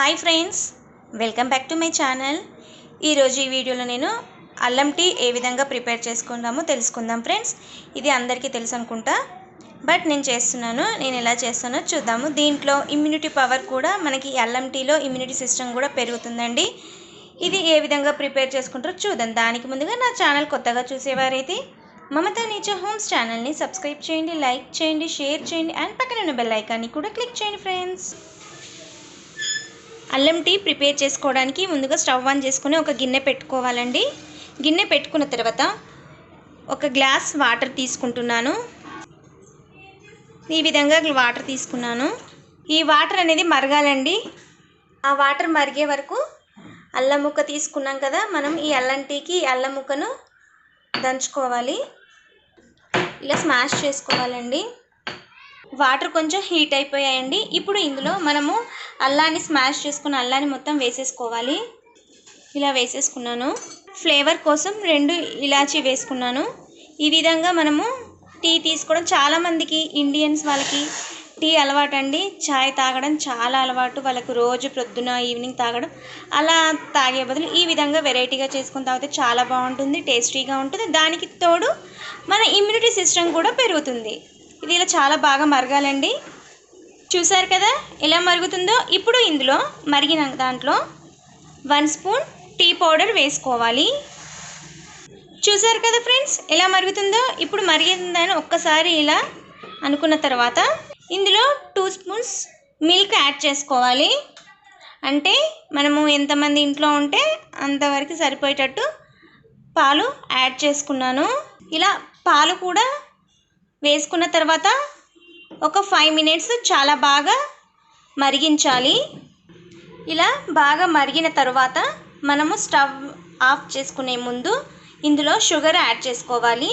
Hi friends, welcome back to my channel. ఈరోజు ఈ వీడియోలో నేను అల్లం టీ ఏ విధంగా ప్రిపేర్ చేసుకుందామో తెలుసుకుందాం ఫ్రెండ్స్. ఇది అందరికీ తెలుసు అనుకుంటా, బట్ నేను చేస్తున్నాను. నేను ఎలా చేస్తానో చూద్దాము. దీంట్లో ఇమ్యూనిటీ పవర్ కూడా మనకి అల్లం టీలో ఇమ్యూనిటీ సిస్టమ్ కూడా పెరుగుతుందండి. ఇది ఏ విధంగా ప్రిపేర్ చేసుకుంటారో చూద్దాం. దానికి ముందుగా నా ఛానల్ కొత్తగా చూసేవారైతే మమతా నేచర్ హోమ్స్ ఛానల్ని సబ్స్క్రైబ్ చేయండి, లైక్ చేయండి, షేర్ చేయండి అండ్ పక్కన ఉన్న బెల్ ఐకాన్ని కూడా క్లిక్ చేయండి ఫ్రెండ్స్. అల్లం టీ ప్రిపేర్ చేసుకోవడానికి ముందుగా స్టవ్ ఆన్ చేసుకుని ఒక గిన్నె పెట్టుకోవాలండి. గిన్నె పెట్టుకున్న తర్వాత ఒక గ్లాస్ వాటర్ తీసుకుంటున్నాను. ఈ విధంగా వాటర్ తీసుకున్నాను. ఈ వాటర్ అనేది మరగాలండి. ఆ వాటర్ మరిగే వరకు అల్లం ముక్క తీసుకున్నాం కదా, మనం ఈ అల్లం టీకి అల్లం ముక్కను దంచుకోవాలి. ఇలా స్మాష్ చేసుకోవాలండి. వాటర్ కొంచెం హీట్ అయిపోయాయండి. ఇప్పుడు ఇందులో మనము అల్లాన్ని స్మాష్ చేసుకున్న అల్లాన్ని మొత్తం వేసేసుకోవాలి. ఇలా వేసేసుకున్నాను. ఫ్లేవర్ కోసం 2 ఇలాచీ వేసుకున్నాను. ఈ విధంగా మనము టీ తీసుకోవడం, చాలామందికి ఇండియన్స్ వాళ్ళకి టీ అలవాటు అండి. చాయ్ తాగడం చాలా అలవాటు వాళ్ళకు, రోజు ప్రొద్దున ఈవినింగ్ తాగడం. అలా తాగే బదులు ఈ విధంగా వెరైటీగా చేసుకొని తాగితే చాలా బాగుంటుంది, టేస్టీగా ఉంటుంది. దానికి తోడు మన ఇమ్యూనిటీ సిస్టమ్ కూడా పెరుగుతుంది. ఇది ఇలా చాలా బాగా మరగాలండి. చూసారు కదా ఎలా మరుగుతుందో. ఇప్పుడు ఇందులో మరిగిన దాంట్లో 1 స్పూన్ టీ పౌడర్ వేసుకోవాలి. చూసారు కదా ఫ్రెండ్స్ ఎలా మరుగుతుందో. ఇప్పుడు మరిగిందని ఒక్కసారి ఇలా అనుకున్న తర్వాత ఇందులో 2 స్పూన్స్ మిల్క్ యాడ్ చేసుకోవాలి. అంటే మనము ఎంతమంది ఇంట్లో ఉంటే అంతవరకు సరిపోయేటట్టు పాలు యాడ్ చేసుకున్నాను. ఇలా పాలు కూడా వేసుకున్న తర్వాత ఒక 5 మినిట్స్ చాలా బాగా మరిగించాలి. ఇలా బాగా మరిగిన తర్వాత మనము స్టవ్ ఆఫ్ చేసుకునే ముందు ఇందులో షుగర్ యాడ్ చేసుకోవాలి.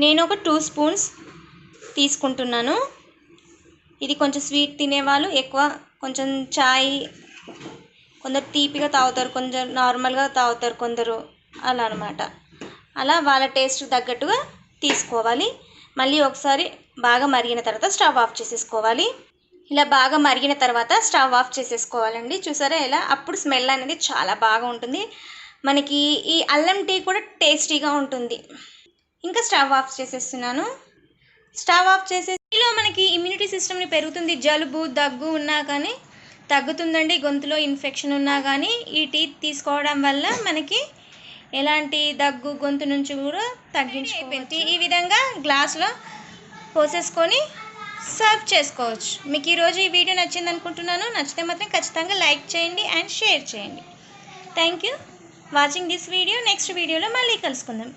నేను ఒక 2 స్పూన్స్ తీసుకుంటున్నాను. ఇది కొంచెం స్వీట్ తినేవాళ్ళు ఎక్కువ కొంచెం చాయ్, కొందరు తీపిగా తాగుతారు, కొంచెం నార్మల్గా తాగుతారు కొందరు, అలా అనమాట. అలా వాళ్ళ టేస్ట్ తగ్గట్టుగా తీసుకోవాలి. మళ్ళీ ఒకసారి బాగా మరిగిన తర్వాత స్టవ్ ఆఫ్ చేసేసుకోవాలి. ఇలా బాగా మరిగిన తర్వాత స్టవ్ ఆఫ్ చేసేసుకోవాలండి. చూసారా ఎలా? అప్పుడు స్మెల్ అనేది చాలా బాగా ఉంటుంది. మనకి ఈ అల్లం టీ కూడా టేస్టీగా ఉంటుంది. ఇంకా స్టవ్ ఆఫ్ చేసేస్తున్నాను. స్టవ్ ఆఫ్ చేసేలో మనకి ఇమ్యూనిటీ సిస్టమ్ని పెరుగుతుంది. జలుబు దగ్గు ఉన్నా కానీ తగ్గుతుందండి. గొంతులో ఇన్ఫెక్షన్ ఉన్నా కానీ ఈ టీ తీసుకోవడం వల్ల మనకి ఎలాంటి దగ్గు, గొంతు నుంచి కూడా తగ్గించుకోవచ్చు. ఈ విధంగా గ్లాస్లో పోసేసుకొని సర్వ్ చేసుకోవచ్చు. మీకు ఈరోజు ఈ వీడియో నచ్చింది అనుకుంటున్నాను. నచ్చితే మాత్రం ఖచ్చితంగా లైక్ చేయండి అండ్ షేర్ చేయండి. Thank you watching this video. Next వీడియోలో మళ్ళీ కలుసుకుందాం.